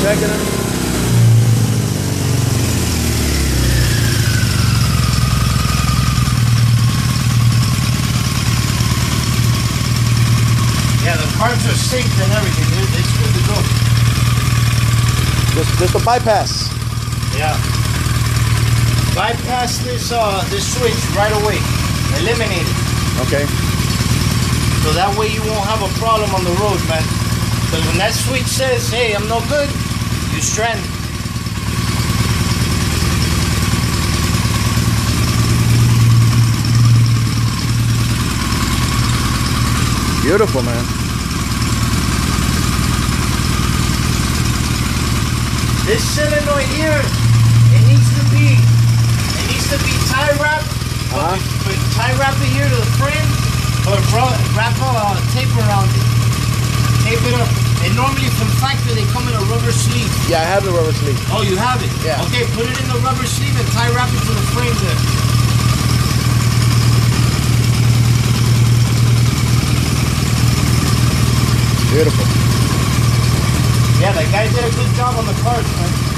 checking them. Yeah, the carbs are synced and everything. It's good to go. Just a bypass. Yeah. Bypass this switch right away. Eliminate it. Okay. So that way you won't have a problem on the road, man. Because when that switch says, hey, I'm no good, you strand. Beautiful, man. This solenoid here, it needs to be tie wrapped. But tie wrap it here to the frame, or wrap tape around it. Tape it up. And normally from factory they come in a rubber sleeve. Yeah, I have the rubber sleeve. Oh, you have it? Yeah. Okay, put it in the rubber sleeve and tie wrap it to the frame there. Beautiful. Yeah, that guy did a good job on the cars, man.